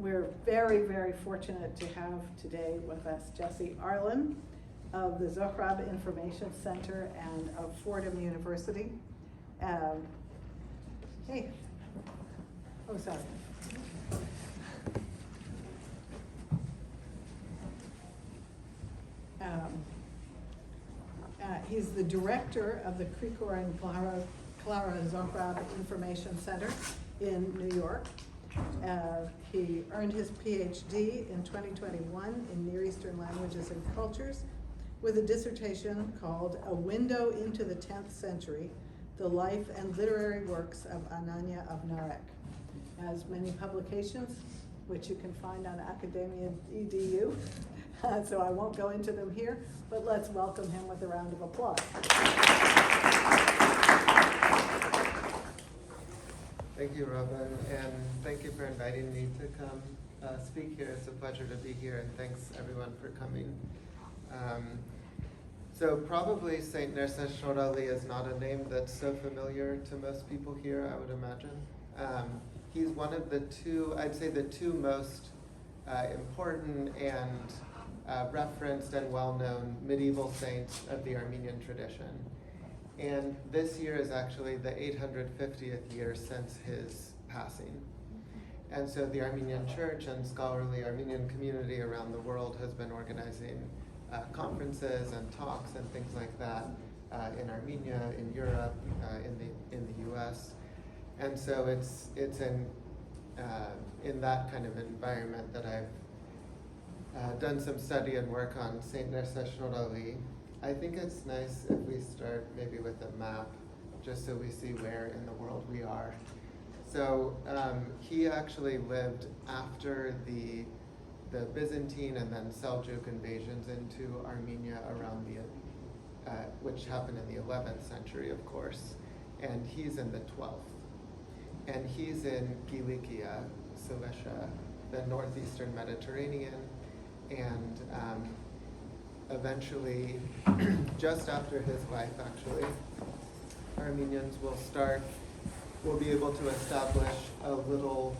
We're very, very fortunate to have today with us Jesse Arlen of the Zohrab Information Center and of Fordham University. Hey. Oh, sorry. He's the director of the Krikor and Clara Zohrab Information Center in New York. He earned his PhD in 2021 in Near Eastern Languages and Cultures with a dissertation called A Window into the 10th Century, The Life and Literary Works of Anania of Narek. Has many publications, which you can find on academia.edu, so I won't go into them here, but let's welcome him with a round of applause. Thank you, Robin, and thank you for inviting me to come speak here. It's a pleasure to be here, and thanks everyone for coming. So probably St. Nerses Shnorhali is not a name that's so familiar to most people here, I would imagine. He's one of the two, I'd say the two most important and referenced and well-known medieval saints of the Armenian tradition. And this year is actually the 850th year since his passing. And so the Armenian Church and scholarly Armenian community around the world has been organizing conferences and talks and things like that in Armenia, in Europe, in the US. And so it's in that kind of environment that I've done some study and work on St. Nerses Shnorhali. I think it's nice if we start maybe with a map, just so we see where in the world we are. So he actually lived after the Byzantine and then Seljuk invasions into Armenia around which happened in the 11th century, of course, and he's in the 12th. And he's in Kilikia, Cilicia, the northeastern Mediterranean, and eventually, just after his life actually, Armenians will be able to establish a little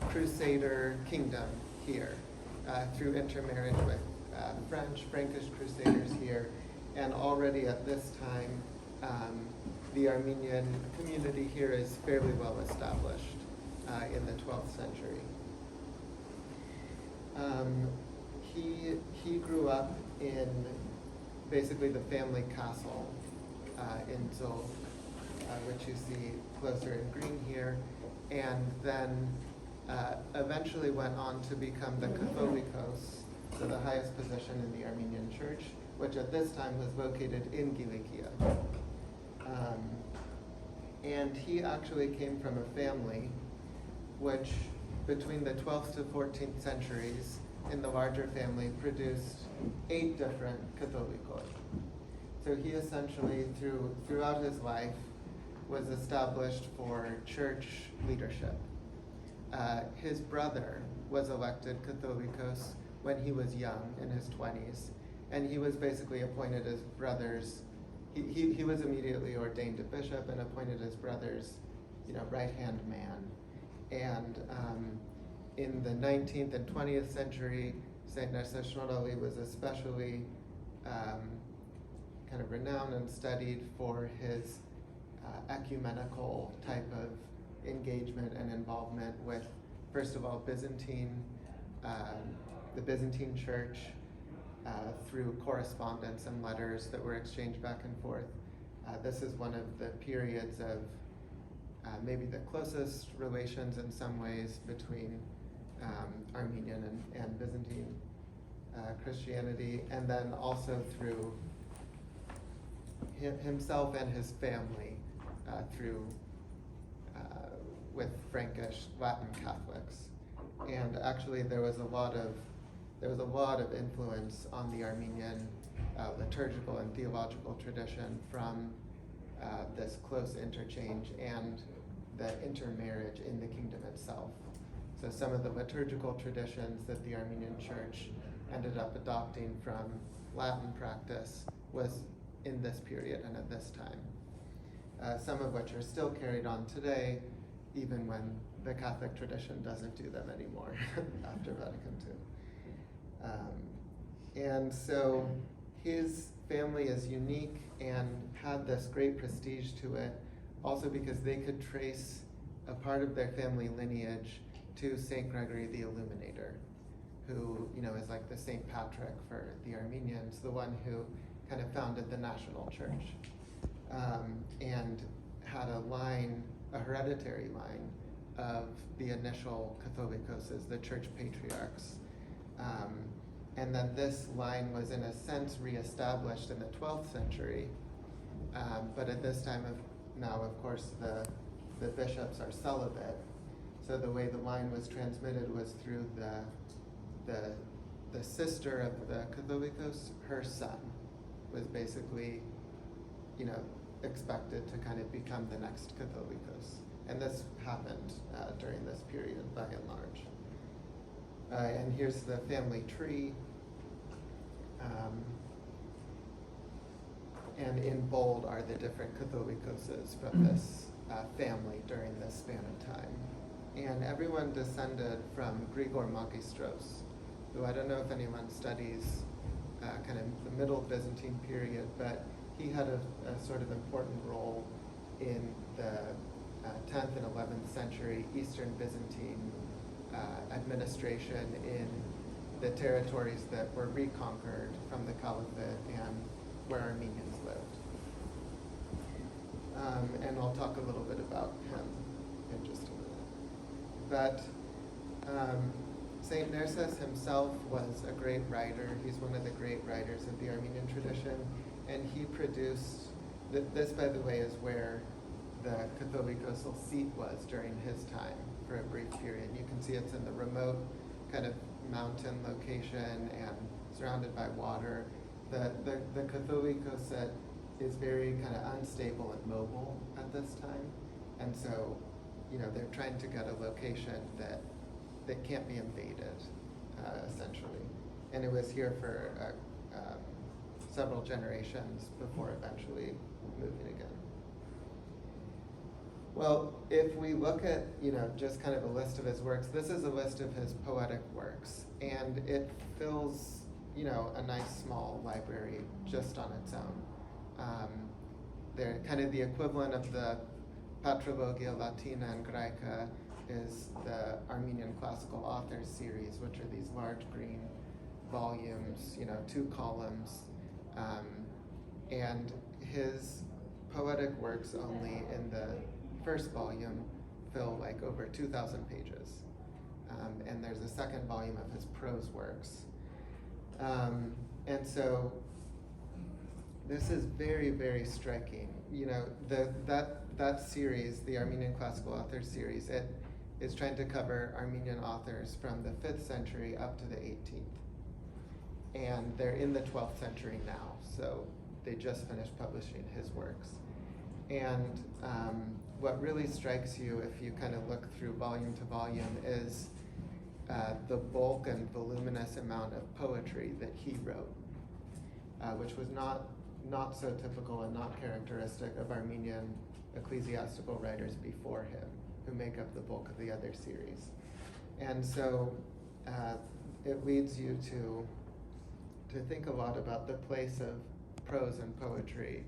crusader kingdom here through intermarriage with Frankish crusaders here. And already at this time, the Armenian community here is fairly well established in the 12th century. He grew up in basically the family castle in Zol, which you see closer in green here, and then eventually went on to become the Catholicos, so the highest position in the Armenian church, which at this time was located in Kilikia. And he actually came from a family which, between the 12th to 14th centuries, in the larger family, produced 8 different Catholicoi. So he essentially, throughout his life, was established for church leadership. His brother was elected Catholicos when he was young, in his 20s, and he was basically appointed his brother's, he was immediately ordained a bishop and appointed his brother's, right-hand man. And in the 19th and 20th century, St. Nerses Shnorhali was especially kind of renowned and studied for his ecumenical type of engagement and involvement with, first of all, the Byzantine Church through correspondence and letters that were exchanged back and forth. This is one of the periods of maybe the closest relations in some ways between Armenian and Byzantine Christianity, and then also through himself and his family with Frankish Latin Catholics. And actually there was a lot of influence on the Armenian liturgical and theological tradition from this close interchange and the intermarriage in the kingdom itself. So some of the liturgical traditions that the Armenian Church ended up adopting from Latin practice was in this period and at this time. Some of which are still carried on today, even when the Catholic tradition doesn't do them anymore after Vatican II. And so his family is unique and had this great prestige to it, also because they could trace a part of their family lineage to St. Gregory the Illuminator, who, you know, is like the St. Patrick for the Armenians, the one who kind of founded the national church, and had a line, a hereditary line of the initial Catholicoses, the church patriarchs. And then this line was in a sense reestablished in the 12th century, but at this time now, of course, the bishops are celibate. So the way the line was transmitted was through the sister of the Catholicos. Her son was basically, you know, expected to kind of become the next Catholicos. And this happened during this period by and large. And here's the family tree. And in bold are the different Catholicoses from this family during this span of time. And everyone descended from Grigor Magistros, who I don't know if anyone studies kind of the Middle Byzantine period, but he had a sort of important role in the 10th and 11th century Eastern Byzantine administration in the territories that were reconquered from the Caliphate and where Armenians lived. And I'll talk a little bit about him in just a minute. But Saint Nerses himself was a great writer. He's one of the great writers of the Armenian tradition, and he produced, this by the way is where the Catholicosal seat was during his time for a brief period. You can see it's in the remote kind of mountain location and surrounded by water. The Catholicosate is very kind of unstable and mobile at this time, and so, you know, they're trying to get a location that can't be invaded, essentially. And it was here for several generations before eventually moving again. Well, if we look at, you know, just kind of a list of his works, this is a list of his poetic works, and it fills, you know, a nice small library just on its own. They're kind of the equivalent of the Patrologia Latina and Graeca is the Armenian classical authors series, which are these large green volumes, you know, 2 columns, and his poetic works only in the first volume fill like over 2,000 pages, and there's a second volume of his prose works, and so this is very, very striking. You know, that series, the Armenian classical authors series, it is trying to cover Armenian authors from the 5th century up to the 18th. And they're in the 12th century now, so they just finished publishing his works. And what really strikes you if you kind of look through volume to volume is the bulk and voluminous amount of poetry that he wrote, which was not so typical and not characteristic of Armenian ecclesiastical writers before him, who make up the bulk of the other series. And so it leads you to think a lot about the place of prose and poetry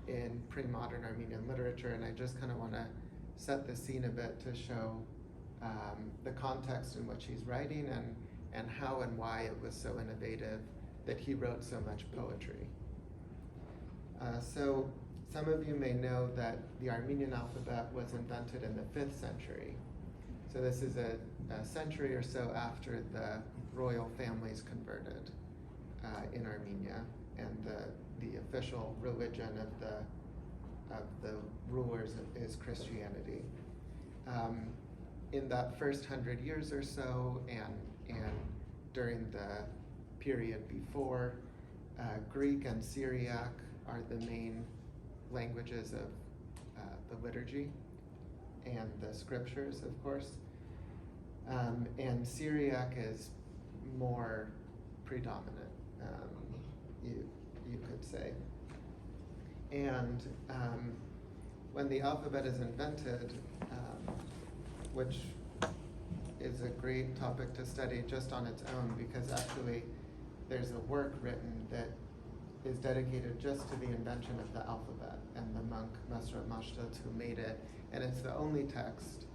in pre-modern Armenian literature, and I just kind of want to set the scene a bit to show the context in which he's writing and how and why it was so innovative that he wrote so much poetry. So some of you may know that the Armenian alphabet was invented in the 5th century. So this is a century or so after the royal families converted in Armenia, and the official religion of the rulers is Christianity. In that first 100 years or so, and during the period before, Greek and Syriac are the main languages of the liturgy and the scriptures, of course. And Syriac is more predominant, you could say. And when the alphabet is invented, which is a great topic to study just on its own, because actually there's a work written that is dedicated just to the invention of the alphabet and the monk Mesrop Mashtot who made it. And it's the only text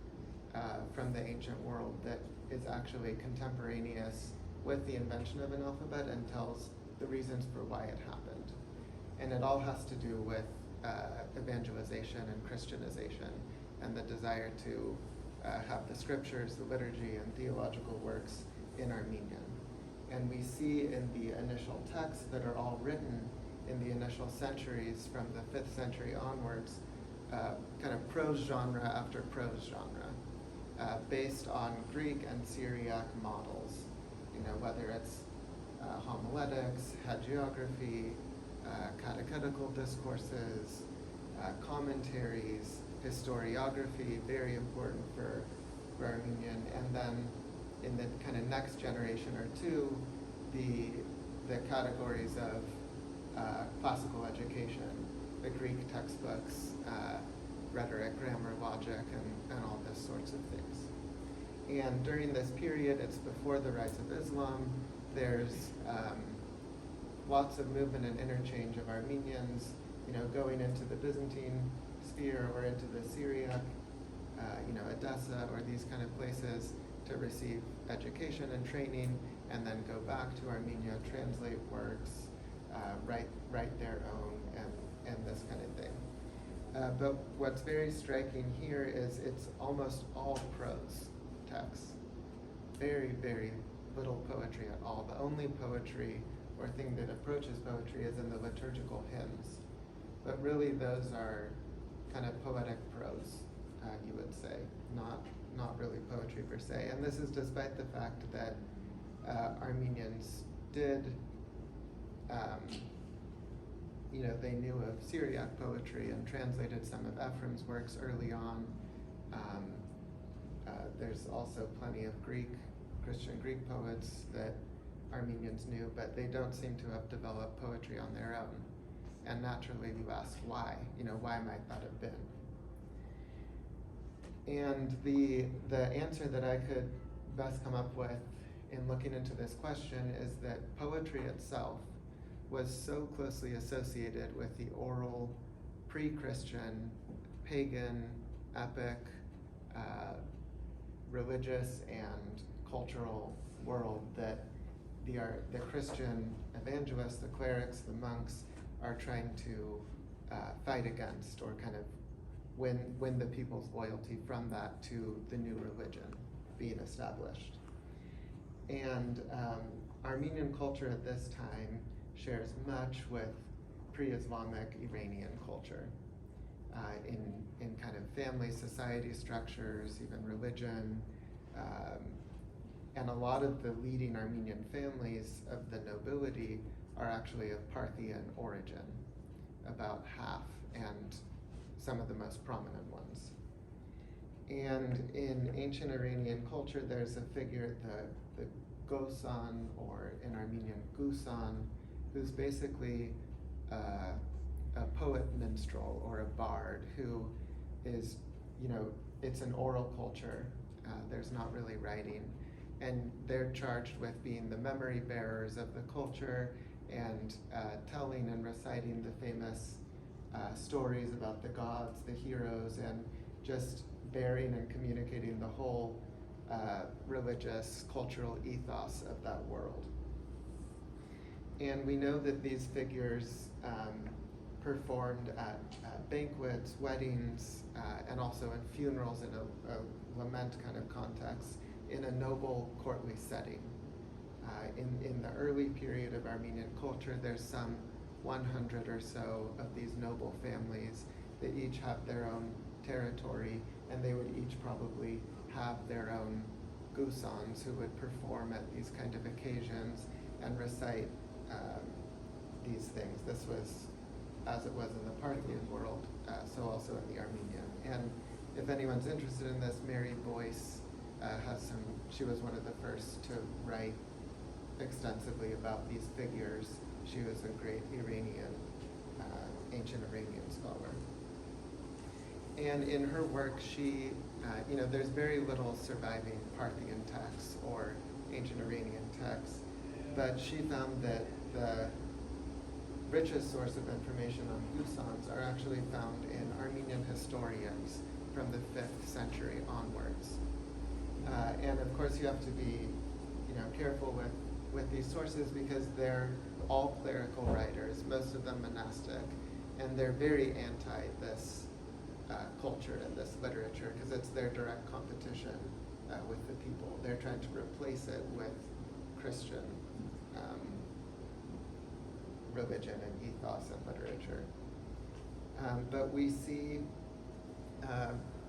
from the ancient world that is actually contemporaneous with the invention of an alphabet and tells the reasons for why it happened. And it all has to do with evangelization and Christianization and the desire to have the scriptures, the liturgy, and theological works in Armenian. And we see in the initial texts that are all written in the initial centuries from the 5th century onwards, kind of prose genre after prose genre, based on Greek and Syriac models, whether it's homiletics, hagiography, catechetical discourses, commentaries, historiography, very important for Armenian, and then in the kind of next generation or two, the categories of classical education, the Greek textbooks, rhetoric, grammar, logic, and all those sorts of things. And during this period, it's before the rise of Islam, there's lots of movement and interchange of Armenians, going into the Byzantine sphere or into the Syriac, Edessa or these kind of places to receive education and training, and then go back to Armenia, translate works, write their own, and this kind of thing. But what's very striking here is it's almost all prose texts. Very, very little poetry at all. The only poetry or thing that approaches poetry is in the liturgical hymns. But really those are kind of poetic prose, you would say, not really poetry per se. And this is despite the fact that Armenians did, they knew of Syriac poetry and translated some of Ephraim's works early on. There's also plenty of Christian Greek poets that Armenians knew, but they don't seem to have developed poetry on their own. And naturally you ask why, why might that have been? And the answer that I could best come up with in looking into this question is that poetry itself was so closely associated with the oral, pre-Christian, pagan, epic, religious and cultural world that the Christian evangelists, the clerics, the monks are trying to fight against, or kind of win the people's loyalty from that to the new religion being established. And Armenian culture at this time shares much with pre-Islamic Iranian culture in kind of family, society structures, even religion. And a lot of the leading Armenian families of the nobility are actually of Parthian origin, about half, and some of the most prominent ones. And in ancient Iranian culture, there's a figure, the Gosan, or in Armenian Gusan, who's basically a poet minstrel or a bard who is, it's an oral culture. There's not really writing. And they're charged with being the memory bearers of the culture and telling and reciting the famous stories about the gods, the heroes, and just bearing and communicating the whole religious, cultural ethos of that world. And we know that these figures performed at banquets, weddings, and also in funerals in a lament kind of context in a noble courtly setting. In the early period of Armenian culture, there's some 100 or so of these noble families that each have their own territory, and they would each probably have their own Gusans who would perform at these kind of occasions and recite these things. This was as it was in the Parthian world, so also in the Armenian. And if anyone's interested in this, Mary Boyce she was one of the first to write extensively about these figures. She was a great Iranian, ancient Iranian scholar. And in her work, she, there's very little surviving Parthian texts or ancient Iranian texts, but she found that the richest source of information on Gusans are actually found in Armenian historians from the 5th century onwards. And of course, you have to be, careful with these sources because they're all clerical writers, most of them monastic, and they're very anti this culture and this literature because it's their direct competition with the people. They're trying to replace it with Christian religion and ethos and literature. But we see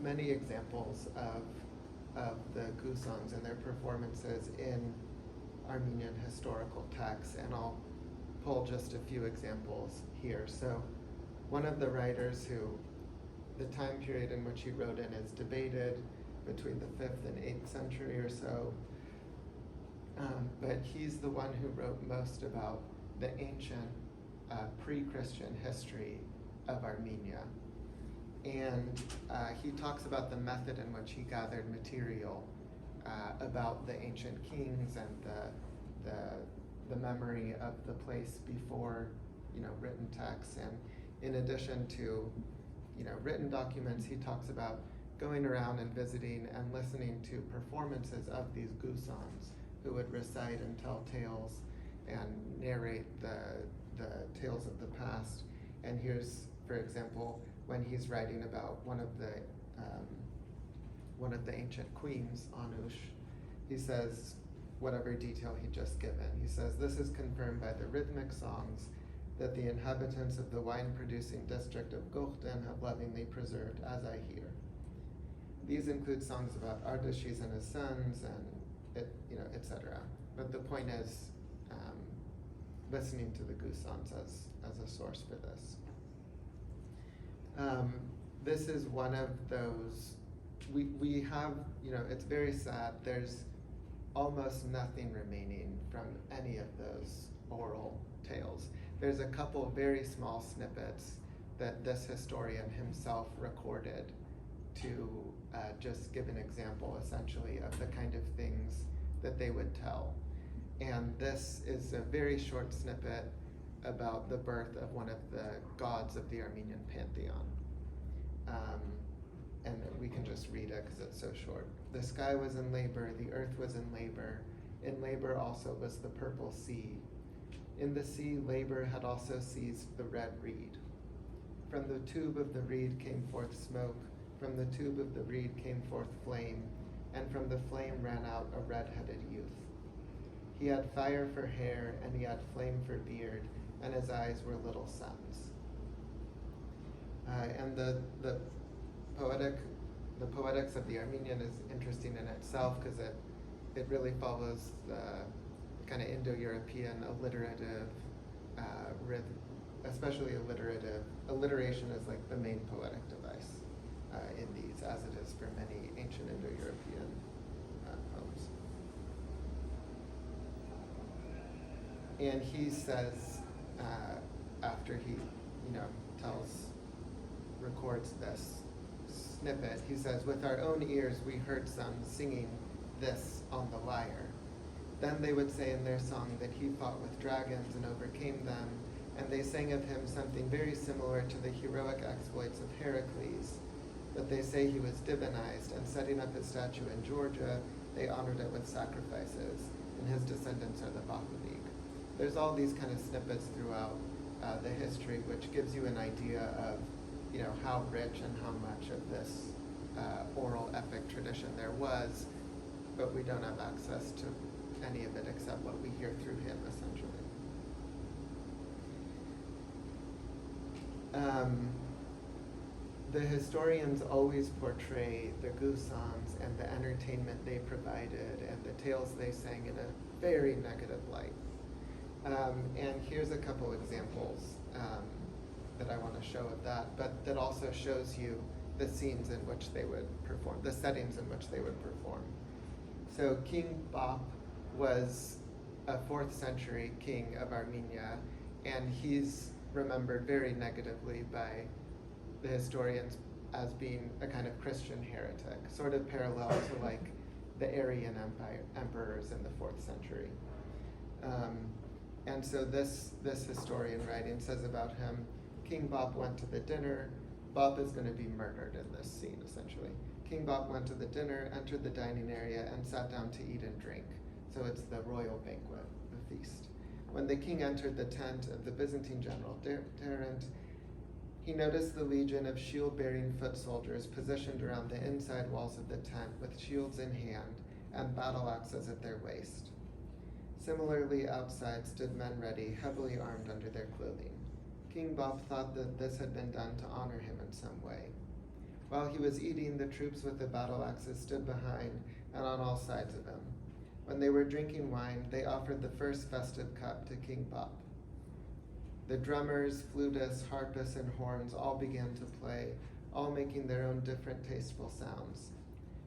many examples of the Gusans and their performances in Armenian historical texts, and I'll pull just a few examples here. So one of the writers who, the time period in which he wrote in is debated between the 5th and 8th century or so, but he's the one who wrote most about the ancient pre-Christian history of Armenia. And he talks about the method in which he gathered material about the ancient kings and the memory of the place before, written texts. And in addition to, written documents, he talks about going around and visiting and listening to performances of these Gusans who would recite and tell tales and narrate the tales of the past. And here's, for example, when he's writing about one of the ancient queens, Anush, he says, whatever detail he'd just given, he says, "This is confirmed by the rhythmic songs that the inhabitants of the wine-producing district of Gokhten have lovingly preserved, as I hear. These include songs about Ardashir and his sons, and etc." But the point is, listening to the Gusans as a source for this. This is one of those, we have, it's very sad, there's almost nothing remaining from any of those oral tales. There's a couple very small snippets that this historian himself recorded to just give an example, essentially, of the kind of things that they would tell. And this is a very short snippet about the birth of one of the gods of the Armenian pantheon. And we can just read it because it's so short. "The sky was in labor, the earth was in labor. In labor also was the purple sea. In the sea, labor had also seized the red reed. From the tube of the reed came forth smoke, from the tube of the reed came forth flame, and from the flame ran out a red-headed youth. He had fire for hair, and he had flame for beard, and his eyes were little suns." And the poetics of the Armenian is interesting in itself because it really follows the kind of Indo-European alliterative rhythm, especially alliterative. Alliteration is like the main poetic device in these, as it is for many ancient Indo-European poems. And he says, after he, records this snippet, he says, "With our own ears we heard some singing this on the lyre. Then they would say in their song that he fought with dragons and overcame them, and they sang of him something very similar to the heroic exploits of Heracles. But they say he was divinized, and setting up his statue in Georgia, they honored it with sacrifices, and his descendants are the Bakulik." There's all these kind of snippets throughout the history, which gives you an idea of, how rich and how much of this oral epic tradition there was, but we don't have access to any of it except what we hear through him, essentially. The historians always portray the Gusans and the entertainment they provided and the tales they sang in a very negative light. And here's a couple examples that I want to show of that, but that also shows you the scenes in which they would perform, the settings in which they would perform. So King Bop was a 4th century king of Armenia, and he's remembered very negatively by the historians as being a kind of Christian heretic, sort of parallel to like the Arian emperors in the 4th century. And so this historian writing says about him, King Bop went to the dinner. Bop is going to be murdered in this scene, essentially. King Bop went to the dinner, entered the dining area, and sat down to eat and drink. So it's the royal banquet, the feast. When the king entered the tent of the Byzantine general Terent, he noticed the legion of shield-bearing foot soldiers positioned around the inside walls of the tent with shields in hand and battle axes at their waist. Similarly, outside stood men ready, heavily armed under their clothing. King Bop thought that this had been done to honor him in some way. While he was eating, the troops with the battle axes stood behind and on all sides of him. When they were drinking wine, they offered the first festive cup to King Bop. The drummers, flutists, harpists, and horns all began to play, all making their own different tasteful sounds.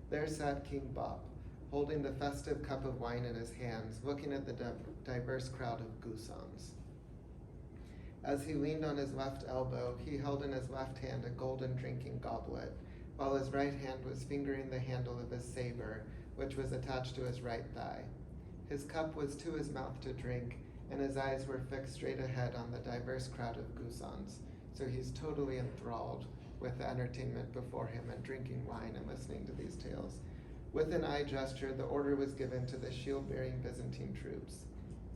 There sat King Bop, holding the festive cup of wine in his hands, looking at the diverse crowd of Gusans. As he leaned on his left elbow, he held in his left hand a golden drinking goblet, while his right hand was fingering the handle of his saber, which was attached to his right thigh. His cup was to his mouth to drink, and his eyes were fixed straight ahead on the diverse crowd of Gusans, so he's totally enthralled with the entertainment before him and drinking wine and listening to these tales. With an eye gesture, the order was given to the shield-bearing Byzantine troops.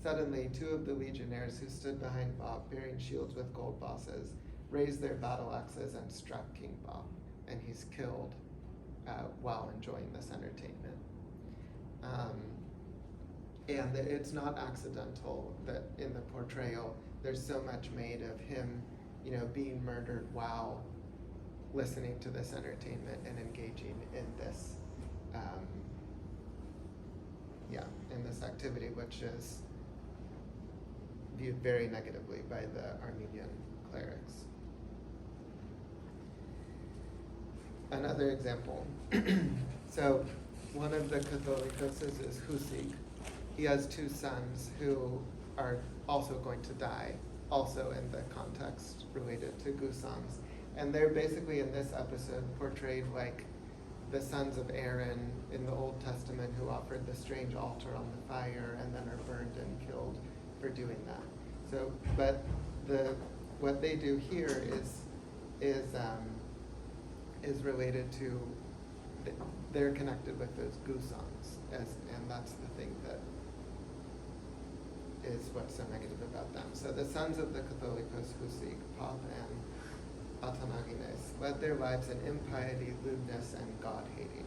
Suddenly, 2 of the legionnaires who stood behind Bop, bearing shields with gold bosses, raised their battle axes and struck King Bop, and he's killed while enjoying this entertainment. And it's not accidental that in the portrayal there's so much made of him, being murdered while listening to this entertainment and engaging in this, in this activity, which is viewed very negatively by the Armenian clerics. Another example. So one of the Catholicos is Husik. He has 2 sons who are also going to die, also in the context related to Gusans. And they're basically in this episode portrayed like the sons of Aaron in the Old Testament who offered the strange altar on the fire and then are burned and killed for doing that. So, but what they do here is related to they're connected with those Gusans, and that's the thing that is what's so negative about them. So the sons of the Catholicos, Husik, Pop, and Atanagines, led their lives in impiety, lewdness, and God-hating.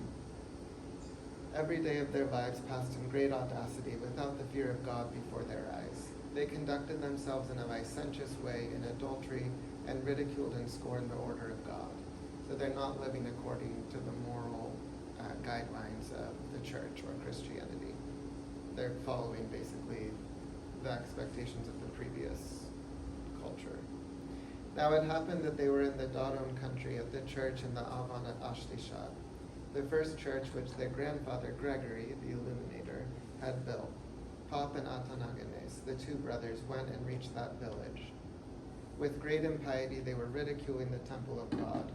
Every day of their lives passed in great audacity, without the fear of God before their eyes. They conducted themselves in a licentious way, in adultery, and ridiculed and scorned the order of God. So they're not living according to the moral guidelines of the church or Christianity. They're following basically the expectations of the previous culture. Now it happened that they were in the Darom country at the church in the Avan at Ashtishat, the first church which their grandfather Gregory, the Illuminator, had built. Pop and Atanagines, the 2 brothers, went and reached that village. With great impiety, they were ridiculing the temple of God.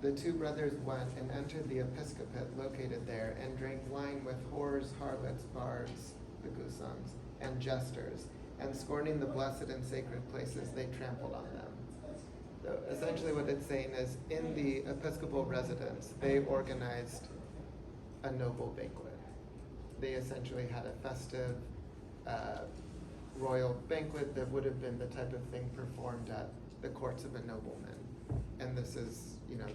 The 2 brothers went and entered the episcopate located there and drank wine with whores, harlots, bards, the Gusans, and jesters, and scorning the blessed and sacred places, they trampled on them. So essentially what it's saying is, in the episcopal residence, they organized a noble banquet. They essentially had a festive royal banquet that would have been the type of thing performed at the courts of a nobleman. And this is,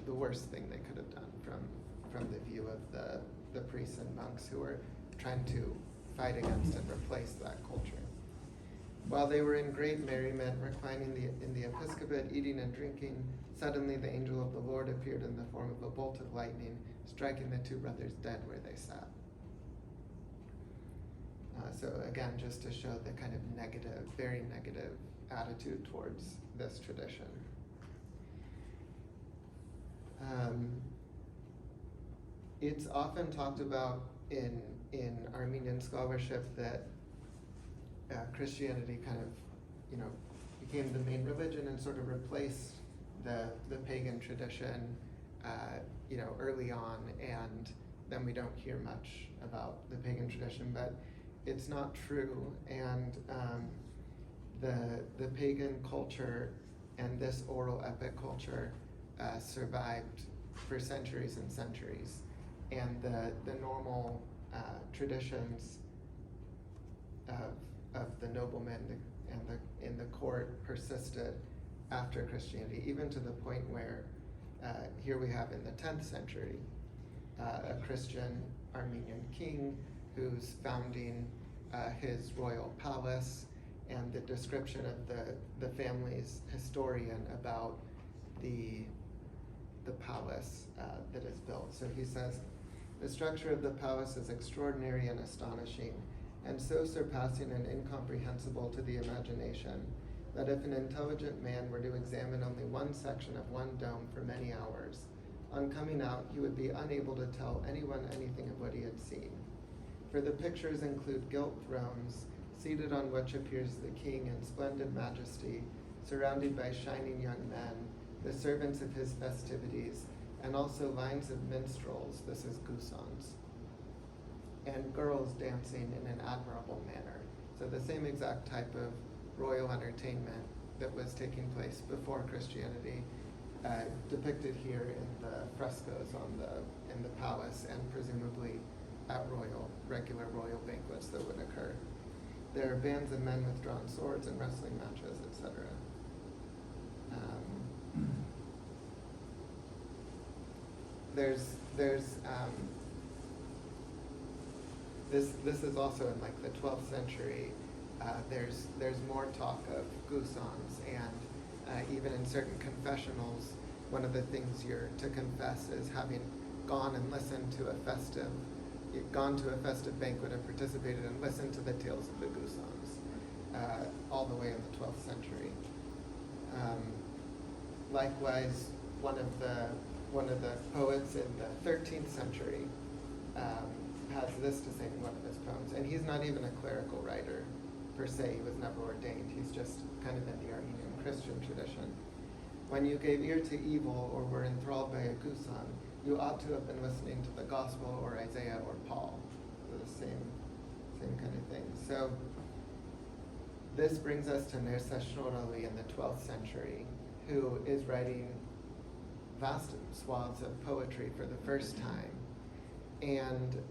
the worst thing they could have done from the view of the priests and monks who were trying to fight against and replace that culture. While they were in great merriment, reclining in the episcopate, eating and drinking, suddenly the angel of the Lord appeared in the form of a bolt of lightning, striking the 2 brothers dead where they sat. So again, just to show the kind of negative, very negative attitude towards this tradition. It's often talked about in Armenian scholarship that Christianity kind of, became the main religion and sort of replaced the pagan tradition, early on, and then we don't hear much about the pagan tradition, but it's not true. And the pagan culture and this oral epic culture survived for centuries and centuries, and the normal traditions of the noblemen and in the court persisted after Christianity, even to the point where here we have in the 10th century a Christian Armenian king who's founding his royal palace, and the description of the family's historian about the palace that is built. So he says, "The structure of the palace is extraordinary and astonishing, and so surpassing and incomprehensible to the imagination, that if an intelligent man were to examine only one section of one dome for many hours, on coming out he would be unable to tell anyone anything of what he had seen. For the pictures include gilt thrones, seated on which appears the king in splendid majesty, surrounded by shining young men, the servants of his festivities, and also lines of minstrels," this is Gusans, "and girls dancing in an admirable manner." So the same exact type of royal entertainment that was taking place before Christianity, depicted here in the frescoes in the palace, and presumably at regular royal banquets that would occur. There are bands of men with drawn swords and wrestling matches, etc. This is also in like the 12th century. There's more talk of Gusans, and even in certain confessionals, one of the things you're to confess is having gone to a festive banquet and participated and listened to the tales of the Gusans, all the way in the 12th century. Likewise, one of the poets in the 13th century has this to say in one of his poems, and he's not even a clerical writer per se. He was never ordained. He's just kind of in the Armenian Christian tradition. "When you gave ear to evil or were enthralled by a Gusan, you ought to have been listening to the Gospel or Isaiah or Paul." So the same kind of thing. So this brings us to Nerses Shnorhali in the 12th century, who is writing vast swaths of poetry for the first time, and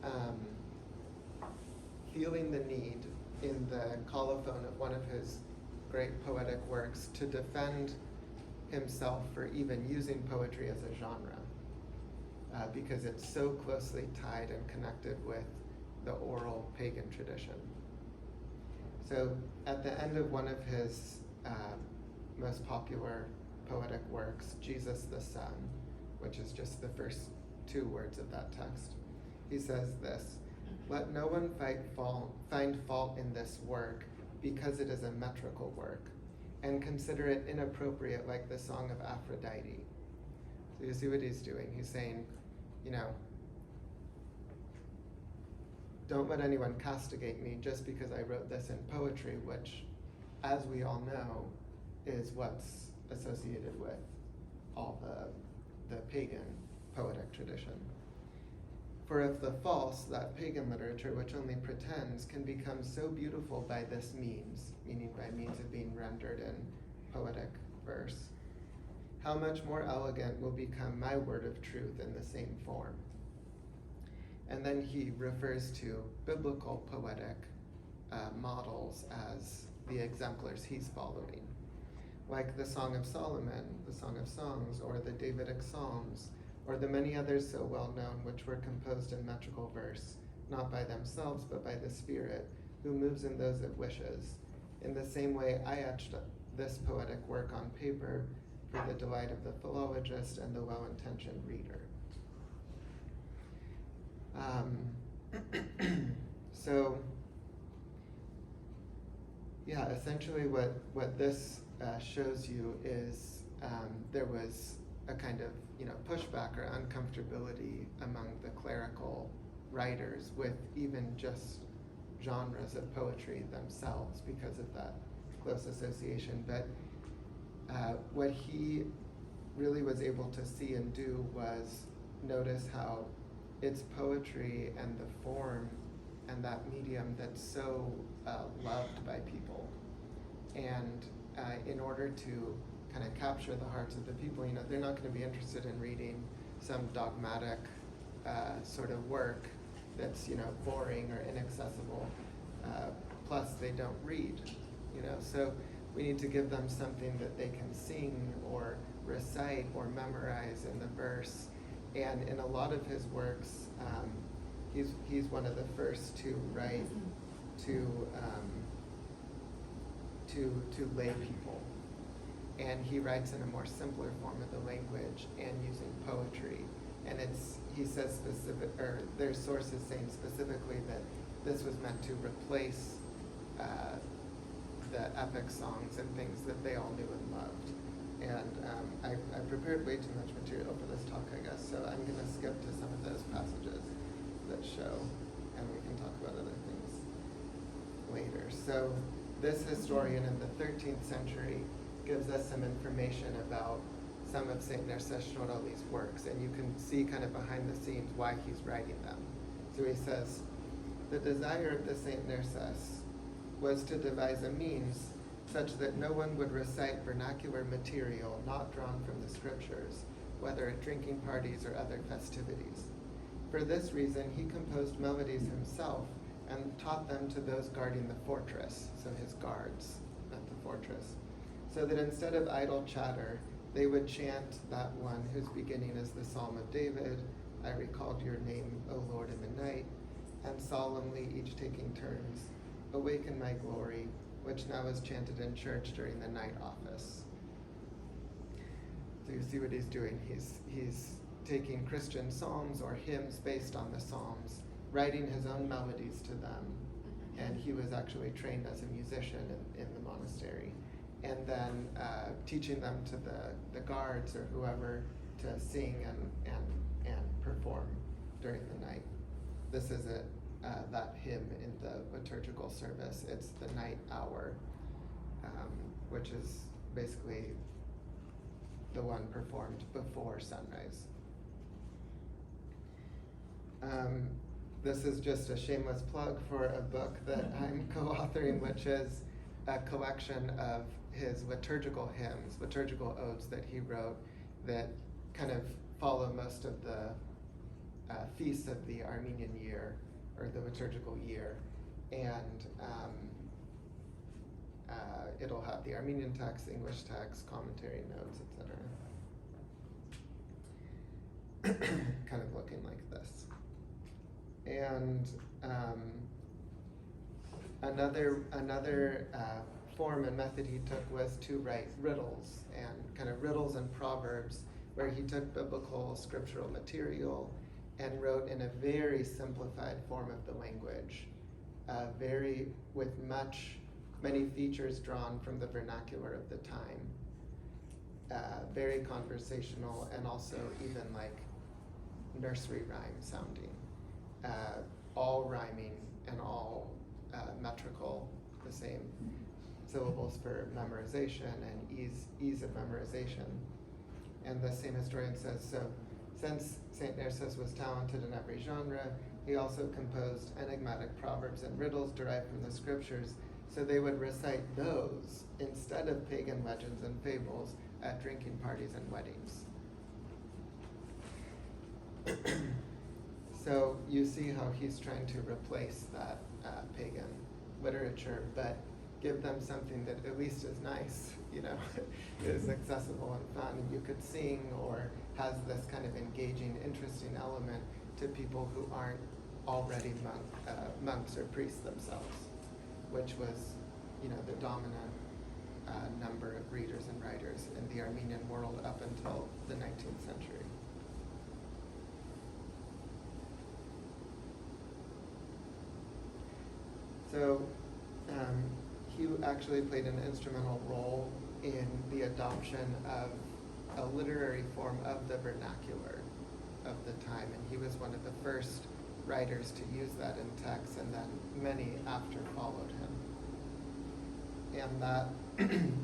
feeling the need in the colophon of one of his great poetic works to defend himself for even using poetry as a genre, because it's so closely tied and connected with the oral pagan tradition. So at the end of one of his most popular poetic works, Jesus the Son, which is just the first two words of that text, he says this: "Let no one find fault in this work, because it is a metrical work, and consider it inappropriate like the Song of Aphrodite." So you see what he's doing. He's saying, don't let anyone castigate me just because I wrote this in poetry, which, as we all know, is what's associated with all the pagan poetic tradition. "For if the false, that pagan literature which only pretends, can become so beautiful by this means," meaning by means of being rendered in poetic verse, "how much more elegant will become my word of truth in the same form." And then he refers to biblical poetic models as the exemplars he's following, like the Song of Solomon, the Song of Songs, or the Davidic Psalms, or the many others so well known, which were composed in metrical verse, not by themselves, but by the Spirit, who moves in those it wishes. In the same way, I etched this poetic work on paper for the delight of the philologist and the well-intentioned reader. So, yeah, essentially what this shows you is there was a kind of pushback or uncomfortability among the clerical writers with even just genres of poetry themselves because of that close association. But what he really was able to see and do was notice how it's poetry and the form and that medium that's so loved by people. And in order to kind of capture the hearts of the people, they're not going to be interested in reading some dogmatic sort of work that's, boring or inaccessible. Plus, they don't read, So we need to give them something that they can sing or recite or memorize in the verse. And in a lot of his works, he's one of the first to write to lay people. And he writes in a more simpler form of the language and using poetry. And he says specific, or there's sources saying specifically that this was meant to replace the epic songs and things that they all knew and loved. And I prepared way too much material for this talk, I guess, so I'm going to skip to some of those passages that show, and we can talk about other things later. So this historian in the 13th century gives us some information about some of St. Nerses Shnorhali's works, and you can see kind of behind the scenes why he's writing them. So he says, the desire of the St. Nerses was to devise a means such that no one would recite vernacular material not drawn from the Scriptures, whether at drinking parties or other festivities. For this reason, he composed melodies himself and taught them to those guarding the fortress, so his guards at the fortress, so that instead of idle chatter, they would chant that one whose beginning is the Psalm of David, I recalled your name, O Lord, in the night, and solemnly, each taking turns, awaken my glory, which now is chanted in church during the night office. So you see what he's doing. He's taking Christian psalms or hymns based on the psalms, writing his own melodies to them, and he was actually trained as a musician in the monastery, and then teaching them to the guards or whoever to sing and perform during the night. This is that hymn in the liturgical service. It's the night hour, which is basically the one performed before sunrise. This is just a shameless plug for a book that I'm co-authoring, which is a collection of his liturgical hymns, liturgical odes that he wrote that kind of follow most of the feasts of the Armenian year, or the liturgical year. And it'll have the Armenian text, English text, commentary notes, etc. Kind of looking like this. And another form and method he took was to write riddles, and kind of riddles and proverbs, where he took biblical scriptural material and wrote in a very simplified form of the language, with many features drawn from the vernacular of the time, very conversational, and also even like nursery rhyme sounding, all rhyming and all metrical, the same syllables for memorization and ease of memorization. And the same historian says, so since St. Nerses was talented in every genre, he also composed enigmatic proverbs and riddles derived from the Scriptures, so they would recite those instead of pagan legends and fables at drinking parties and weddings. So you see how he's trying to replace that pagan literature, but give them something that at least is nice, is accessible and fun, and you could sing, or has this kind of engaging, interesting element to people who aren't already monks or priests themselves, which was, the dominant number of readers and writers in the Armenian world up until the 19th century. So he actually played an instrumental role in the adoption of a literary form of the vernacular of the time, and he was one of the first writers to use that in text, and then many after followed him. And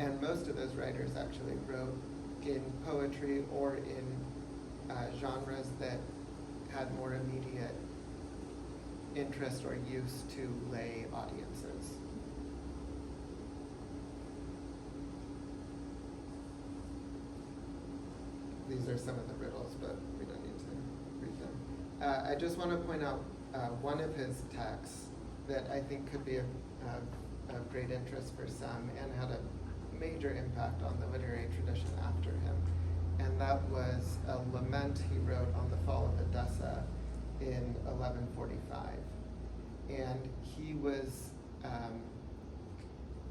and most of those writers actually wrote in poetry or in genres that had more immediate interest or use to lay audiences. These are some of the riddles, but we don't need to read them. I just want to point out one of his texts that I think could be of great interest for some and had a major impact on the literary tradition after him. And that was a lament he wrote on the fall of Edessa in 1145. And he was,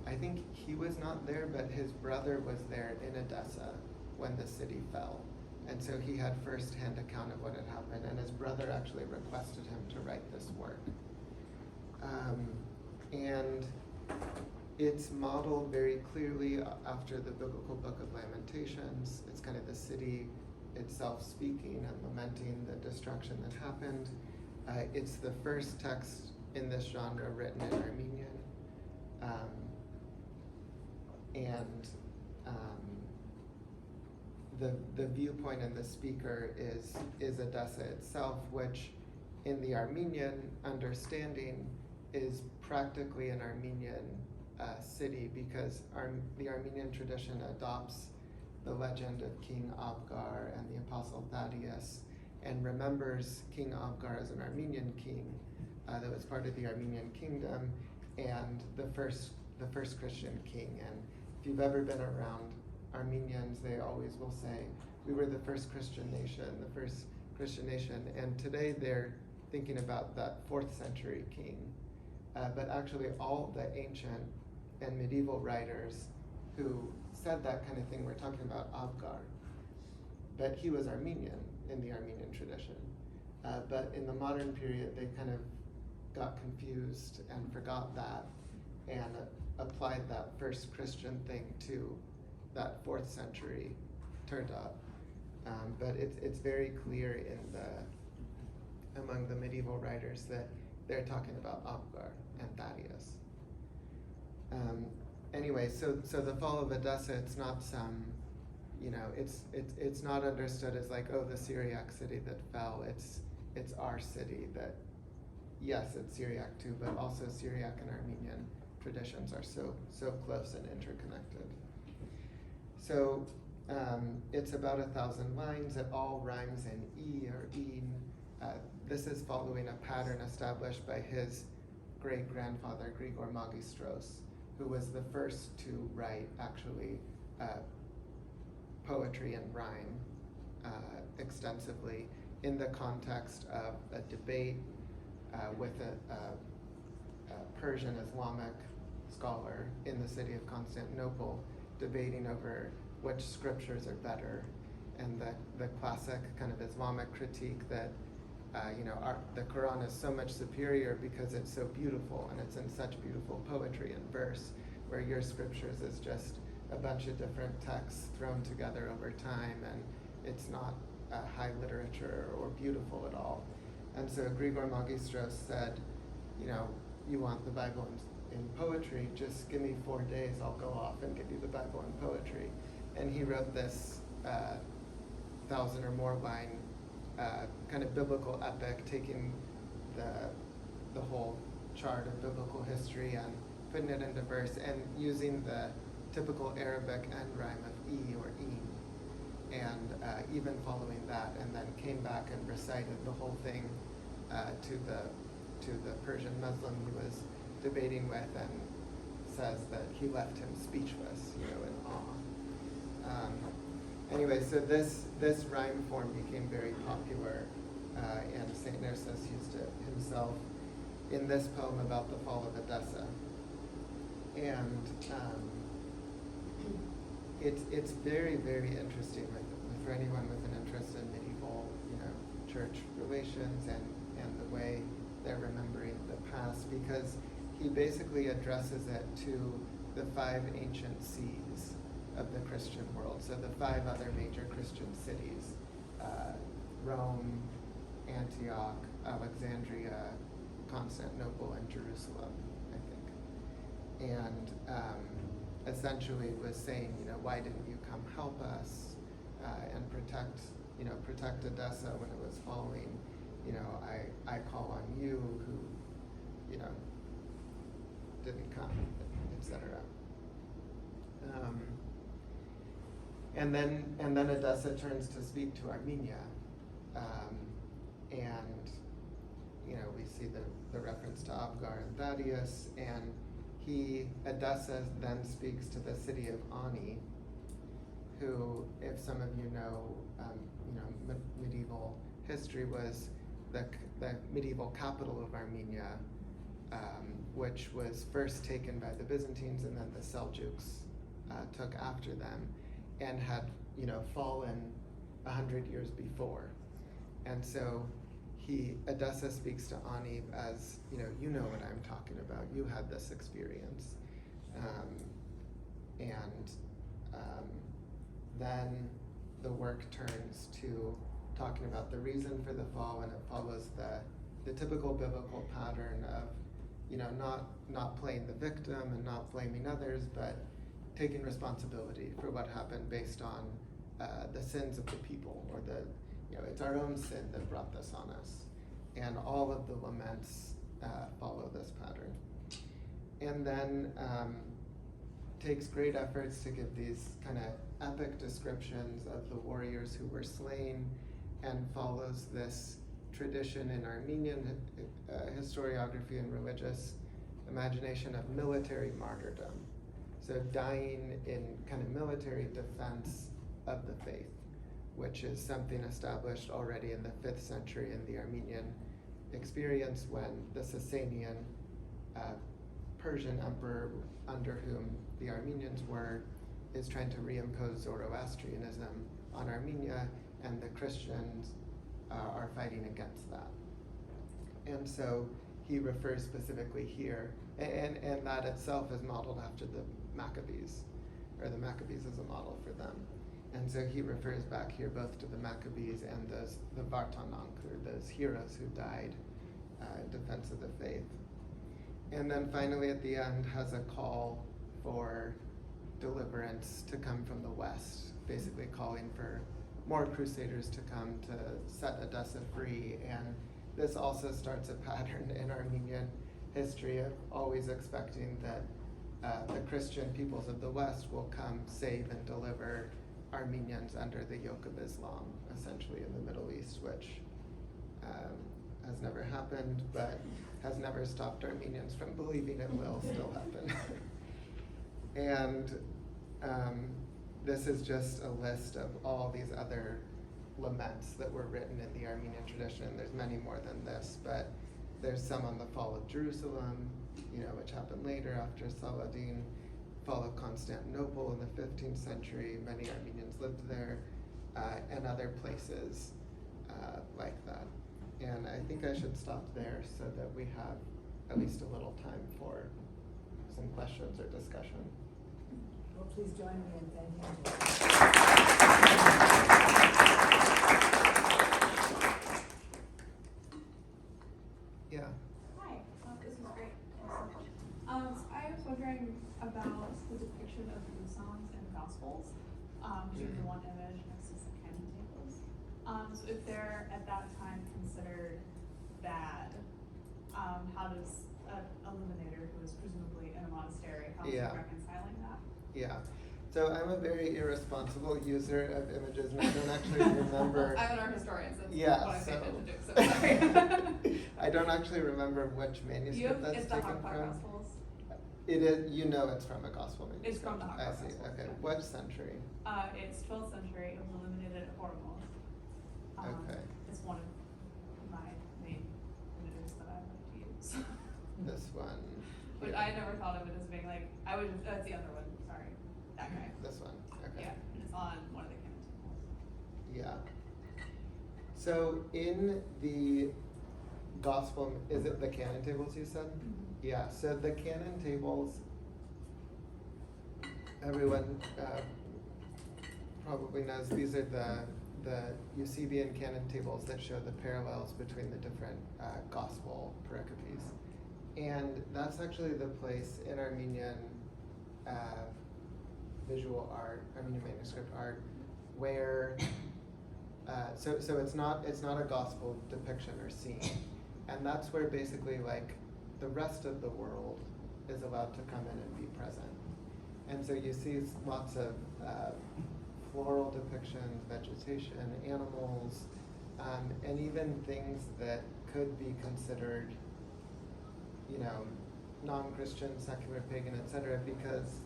I think he was not there, but his brother was there in Edessa when the city fell. And so he had first-hand account of what had happened, and his brother actually requested him to write this work. And it's modeled very clearly after the biblical book of Lamentations. It's kind of the city itself speaking and lamenting the destruction that happened. It's the first text in this genre written in Armenian. The viewpoint in the speaker is Edessa itself, which in the Armenian understanding is practically an Armenian city, because the Armenian tradition adopts the legend of King Abgar and the Apostle Thaddeus and remembers King Abgar as an Armenian king that was part of the Armenian kingdom and the first Christian king. And if you've ever been around Armenians, they always will say, we were the first Christian nation, and today they're thinking about that 4th century king. But actually all the ancient and medieval writers who said that kind of thing were talking about Abgar. But he was Armenian in the Armenian tradition. But in the modern period, they kind of got confused and forgot that and applied that first Christian thing to that 4th century turned up. But it's very clear among the medieval writers that they're talking about Abgar and Thaddeus. Anyway, so the fall of Edessa, it's not some, it's not understood as like, oh, the Syriac city that fell. It's our city that, yes, it's Syriac too, but also Syriac and Armenian traditions are so close and interconnected. So it's about 1,000 lines. It all rhymes in E or een. This is following a pattern established by his great-grandfather, Grigor Magistros, who was the first to write, actually, poetry and rhyme extensively in the context of a debate with a Persian Islamic scholar in the city of Constantinople, debating over which scriptures are better, and the classic kind of Islamic critique that the Quran is so much superior because it's so beautiful and it's in such beautiful poetry and verse, where your scriptures is just a bunch of different texts thrown together over time, and it's not high literature or beautiful at all. And so Grigor Magistros said, you want the Bible in poetry, just give me 4 days, I'll go off and give you the Bible in poetry. And he wrote this 1,000 or more line kind of biblical epic, taking the whole chart of biblical history and putting it into verse and using the typical Arabic end rhyme of E or een, and even following that, and then came back and recited the whole thing to the Persian Muslim he was debating with, and says that he left him speechless, in awe. Anyway, so this rhyme form became very popular, and St. Nerses used it himself in this poem about the fall of Edessa. And it's very, very interesting for anyone with an interest in medieval, church relations and the way they're remembering the past, because he basically addresses it to the 5 ancient sees of the Christian world. So the 5 other major Christian cities, Rome, Antioch, Alexandria, Constantinople, and Jerusalem, I think. And essentially was saying, why didn't you come help us? and protect Edessa when it was falling. I call on you who, didn't come, etc. And then Edessa turns to speak to Armenia, and we see the reference to Abgar and Thaddeus, and Edessa then speaks to the city of Ani, who, if some of you know, medieval history, was the medieval capital of Armenia, which was first taken by the Byzantines, and then the Seljuks took after them, and had fallen 100 years before. And so Edessa speaks to Ani as, you know what I'm talking about. You had this experience. Then the work turns to talking about the reason for the fall, and it follows the typical biblical pattern of, not playing the victim and not blaming others, but taking responsibility for what happened based on the sins of the people, or it's our own sin that brought this on us. And all of the laments follow this pattern. And then takes great efforts to give these kind of epic descriptions of the warriors who were slain, and follows this tradition in Armenian historiography and religious imagination of military martyrdom. So dying in kind of military defense of the faith, which is something established already in the 5th century in the Armenian experience, when the Sasanian Persian emperor, under whom the Armenians were, is trying to reimpose Zoroastrianism on Armenia, and the Christians are fighting against that. And so he refers specifically here, and that itself is modeled after the Maccabees, or the Maccabees is a model for them. And so he refers back here both to the Maccabees and the Vartanank, or those heroes who died in defense of the faith. And then finally at the end has a call for deliverance to come from the West, basically calling for more crusaders to come to set Edessa free. And this also starts a pattern in Armenian history of always expecting that the Christian peoples of the West will come save and deliver Armenians under the yoke of Islam, essentially in the Middle East, which has never happened, but has never stopped Armenians from believing it will still happen. And this is just a list of all these other laments that were written in the Armenian tradition. There's many more than this, but there's some on the fall of Jerusalem, which happened later after Saladin, fall of Constantinople in the 15th century. Many Armenians lived there, and other places like that. And I think I should stop there so that we have at least a little time for some questions or discussion. Well, please join me in thanking Yeah. Hi, this is great. So I was wondering about the depiction of the Gusans and Gospels, which is the one image next to the canon tables. So if they're at that time considered bad, how does a illuminator who is presumably in a monastery, how is he reconciling that? Yeah. So I'm a very irresponsible user of images, and I don't actually remember. I'm an art historian, so Yeah, what I pay so attention to, so sorry. I don't actually remember which manuscript that's It's the taken Haggadah from. Gospels. It is, it's from a gospel manuscript. It's from the Haggadah I see. Gospels, Okay. yeah. What century? It's 12th century. It was illuminated at Hormuz. Okay. It's one of my main images that I like to use. This one. But here. I never thought of it as being like, I would just, that's the other one, sorry, that guy. This one. Okay. Yeah, and it's on one of the canon tables. Yeah. So in the gospel, is it the canon tables you said? Mm-hmm. Yeah. So the canon tables, everyone probably knows these are the Eusebian canon tables that show the parallels between the different gospel pericopes. And that's actually the place in Armenian visual art, Armenian manuscript art, where so it's not a gospel depiction or scene, and that's where basically like the rest of the world is allowed to come in and be present. And so you see lots of floral depictions, vegetation, animals, and even things that could be considered, you know, non-Christian, secular, pagan, etc., because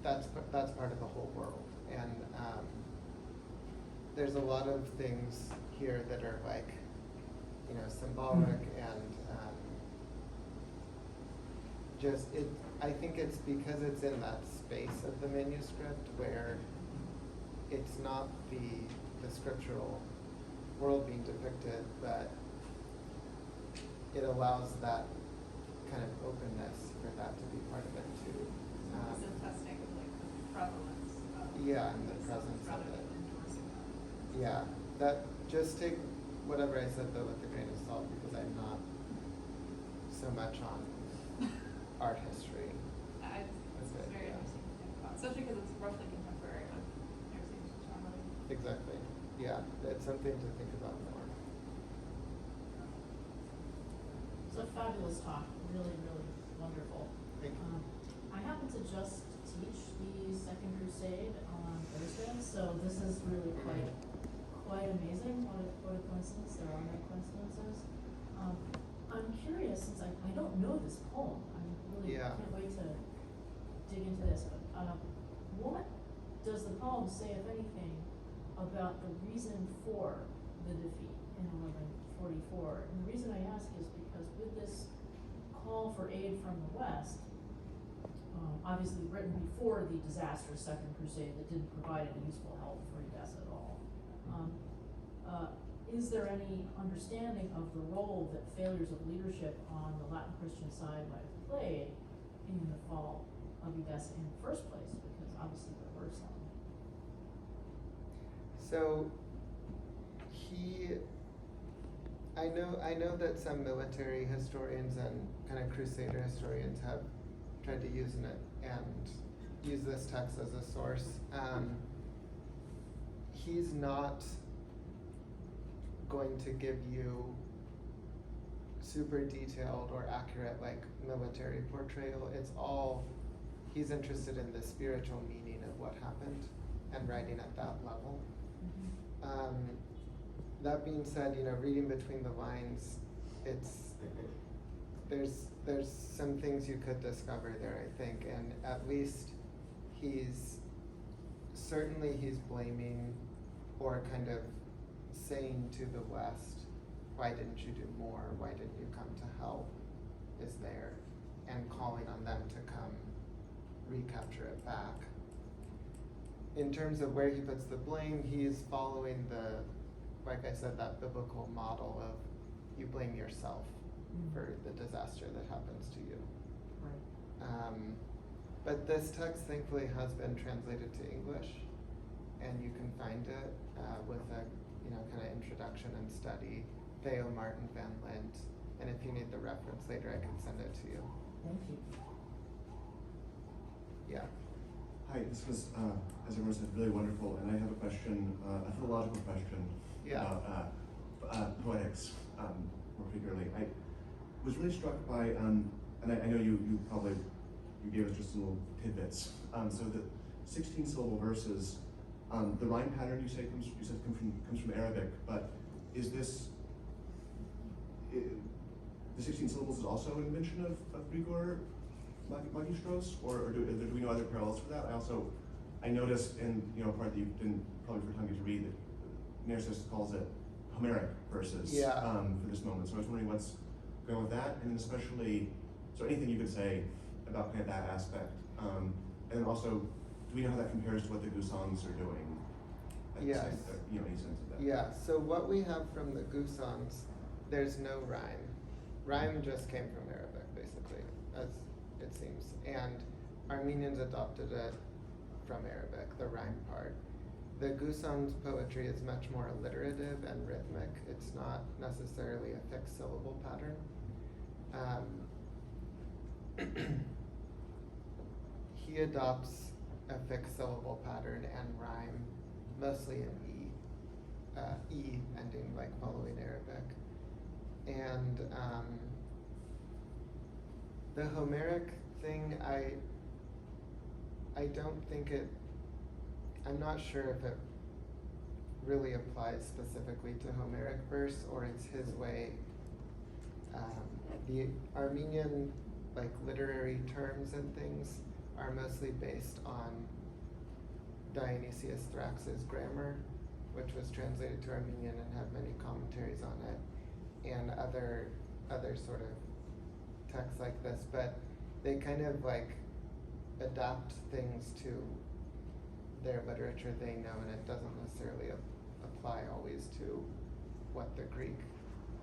that's part of the whole world. And there's a lot of things here that are like, you know, symbolic and I think it's because it's in that space of the manuscript where it's not the scriptural world being depicted, but it allows that kind of openness for that to be part of it too. It's a testing of like the prevalence of Yeah, and the this presence of rather it. than endorsing that. Yeah, that just take whatever I said though with a grain of salt, because I'm not so much on art history. It's Okay, very yeah. interesting to think about, especially because it's roughly contemporary with Nerses Shnorhali. Exactly. Yeah, it's something to think about more. So fabulous talk, really, really wonderful. Thank you. I happen to just teach the Second Crusade on Thursday, so this is really quite amazing. What a coincidence. There are no coincidences. I'm curious, since I don't know this poem. I really Yeah. can't wait to dig into this. But what does the poem say, if anything, about the reason for the defeat in 1144? And the reason I ask is because with this call for aid from the West, obviously written before the disastrous Second Crusade that didn't provide any useful help for Edessa at all, is there any understanding of the role that failures of leadership on the Latin Christian side might have played in the fall of Edessa in the first place? Because obviously there were some. So I know that some military historians and kind of crusader historians have tried to use this text as a source. He's not going to give you super detailed or accurate like military portrayal. It's all, he's interested in the spiritual meaning of what happened and writing at that level. That being said, you know, reading between the lines, there's some things you could discover there, I think, and at least he's blaming or kind of saying to the West, why didn't you do more? Why didn't you come to help? Is there, and calling on them to come recapture it back. In terms of where he puts the blame, he's following like I said, that biblical model of you blame yourself for the disaster that happens to you. Right. But this text thankfully has been translated to English, and you can find it with a kind of introduction and study, Theo Martin Van Lint, and if you need the reference later, I can send it to you. Thank you. Yeah. Hi, this was, as everyone said, really wonderful, and I have a question, a theological question Yeah. about poetics, more particularly. I was really struck by, and I know you gave us just little tidbits. So the 16 syllable verses, the rhyme pattern you said comes from Arabic, but is this the 16 syllables is also an invention of Grigor Magistros, or do we know other parallels for that? I noticed in part that you didn't probably for time to read that Nerses calls it Homeric verses for this moment. So I was wondering what's going on with that, and especially anything you could say about kind of that aspect, and then also, do we know how that compares to what the Gusans are doing? Yes. Any sense of that? Yeah. So what we have from the Gusans, there's no rhyme. Rhyme just came from Arabic, basically, as it seems, and Armenians adopted it from Arabic, the rhyme part. The Gusans' poetry is much more alliterative and rhythmic. It's not necessarily a fixed syllable pattern. He adopts a fixed syllable pattern and rhyme, mostly in E ending like following Arabic. And the Homeric thing, I don't think I'm not sure if it really applies specifically to Homeric verse or it's his way. The Armenian like literary terms and things are mostly based on Dionysius Thrax's grammar, which was translated to Armenian and had many commentaries on it, and other sort of texts like this, but they kind of like adapt things to their literature they know, and it doesn't necessarily apply always to what the Greek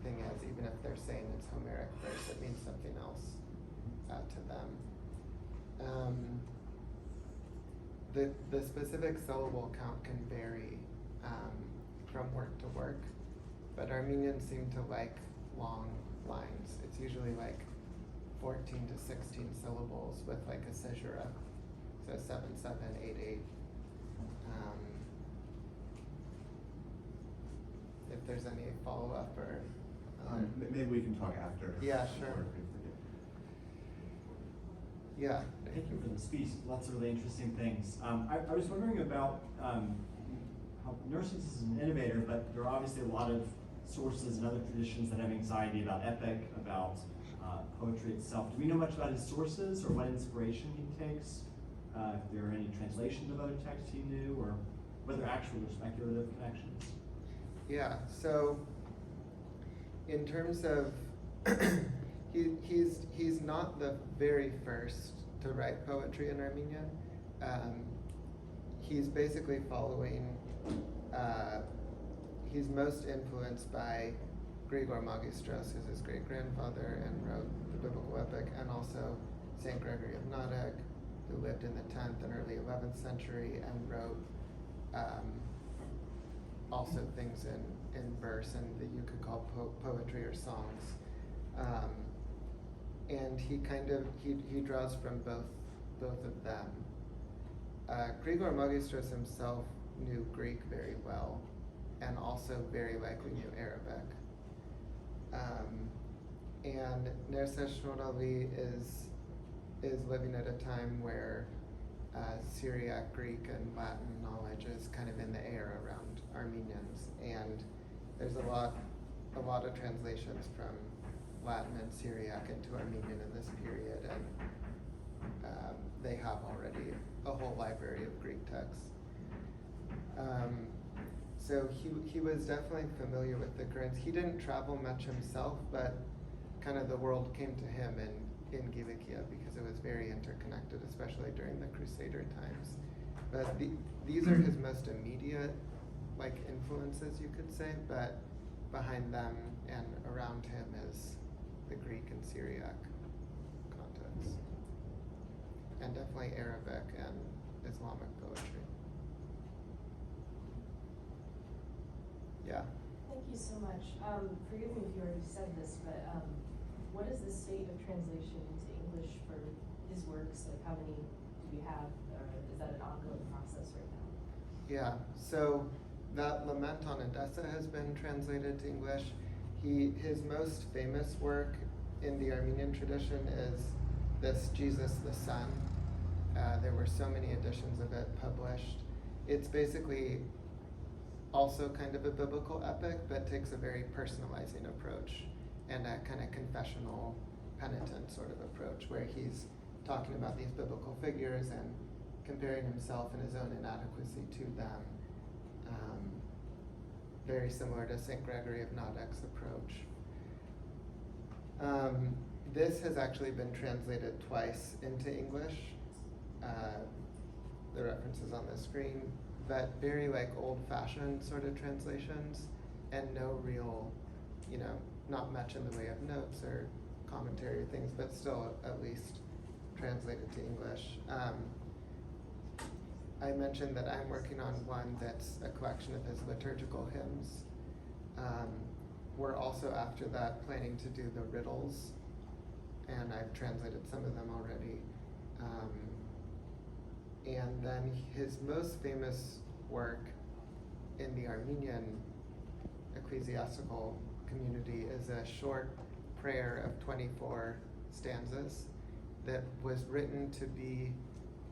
thing is. Even if they're saying it's Homeric verse, it means something else to them. The specific syllable count can vary from work to work, but Armenians seem to like long lines. It's usually like 14 to 16 syllables with like a caesura, so 7, 7, 8, 8. If there's any follow-up or maybe we can talk after. Yeah, sure. Or if we forget. Yeah. Thank you for the speech. Lots of really interesting things. I was wondering about how Nerses is an innovator, but there are obviously a lot of sources and other traditions that have anxiety about epic, about poetry itself. Do we know much about his sources or what inspiration he takes? If there are any translations of other texts he knew, or whether actual or speculative connections? Yeah, so in terms of, he's not the very first to write poetry in Armenian. He's basically following, he's most influenced by Grigor Magistros, who's his great-grandfather and wrote the biblical epic, and also St. Gregory of Naddaq, who lived in the 10th and early 11th century and wrote also things in verse and that you could call poetry or songs. And he kind of, he draws from both of them. Grigor Magistros himself knew Greek very well and also very likely knew Arabic. And Nerses Shnorhali is living at a time where Syriac, Greek, and Latin knowledge is kind of in the air around Armenians, and there's a lot of translations from Latin and Syriac into Armenian in this period, and they have already a whole library of Greek texts. So he was definitely familiar with the currents. He didn't travel much himself, but kind of the world came to him in Gilicia because it was very interconnected, especially during the Crusader times. But these are his most immediate like influences, you could say, but behind them and around him is the Greek and Syriac context, and definitely Arabic and Islamic poetry. Yeah. Thank you so much. Forgive me if you already said this, but what is the state of translation into English for his works? Like, how many do we have, or is that an ongoing process right now? Yeah, so that Lament on Edessa has been translated to English. His most famous work in the Armenian tradition is this Jesus the Son. There were so many editions of it published. It's basically also kind of a biblical epic, but takes a very personalizing approach and a kind of confessional, penitent sort of approach, where he's talking about these biblical figures and comparing himself and his own inadequacy to them. Very similar to St. Gregory of Naddaq's approach. This has actually been translated twice into English. The references on the screen, but very like old-fashioned sort of translations, and no real, not much in the way of notes or commentary or things, but still at least translated to English. I mentioned that I'm working on one that's a collection of his liturgical hymns. We're also, after that, planning to do the riddles, and I've translated some of them already. And then his most famous work in the Armenian ecclesiastical community is a short prayer of 24 stanzas that was written to be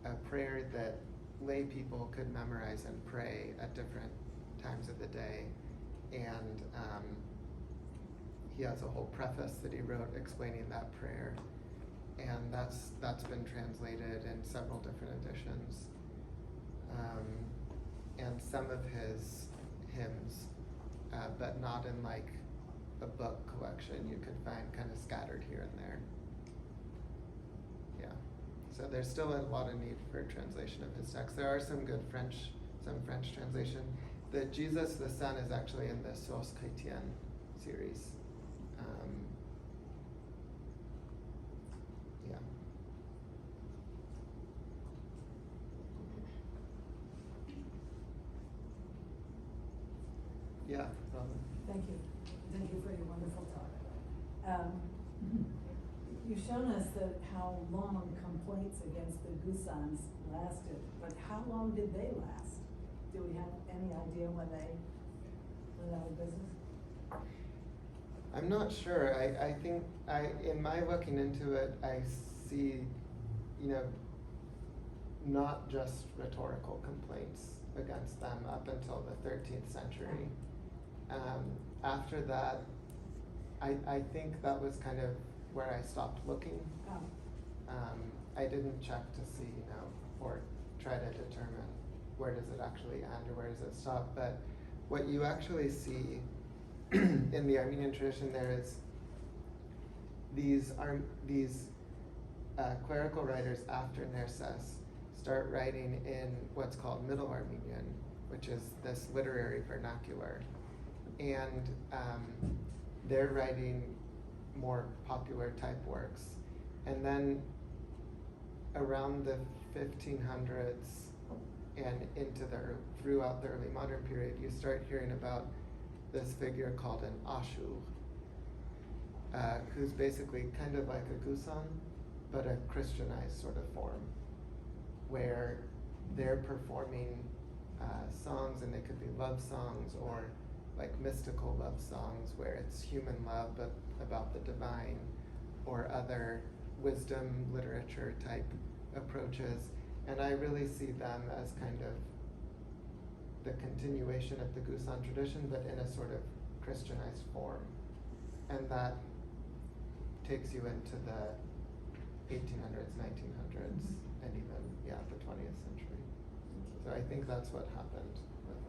a prayer that lay people could memorize and pray at different times of the day. And he has a whole preface that he wrote explaining that prayer. And that's been translated in several different editions. And some of his hymns, but not in like a book collection, you could find kind of scattered here and there. Yeah, so there's still a lot of need for translation of his text. There are some good French translation. The Jesus the Son is actually in the Source Chrétienne series. Yeah. Yeah, Robin. Thank you. Thank you for your wonderful talk. You've shown us that how long complaints against the Gusans lasted, but how long did they last? Do we have any idea when they went out of business? I'm not sure. I think in my looking into it, I see, not just rhetorical complaints against them up until the 13th century. After that, I think that was kind of where I stopped looking. I didn't check to see, or try to determine where does it actually end or where does it stop. But what you actually see in the Armenian tradition, there is these clerical writers after Nerses start writing in what's called Middle Armenian, which is this literary vernacular. And they're writing more popular type works. And then around the 1500s and throughout the early modern period, you start hearing about this figure called an ashur, who's basically kind of like a Gusan, but a Christianized sort of form, where they're performing songs, and they could be love songs or like mystical love songs where it's human love but about the divine, or other wisdom literature type approaches. And I really see them as kind of the continuation of the Gusan tradition, but in a sort of Christianized form. And that takes you into the 1800s, 1900s, and even, the 20th century. So I think that's what happened with it.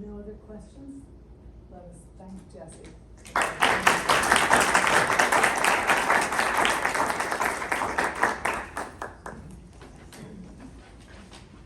No other questions? Let us thank Jesse.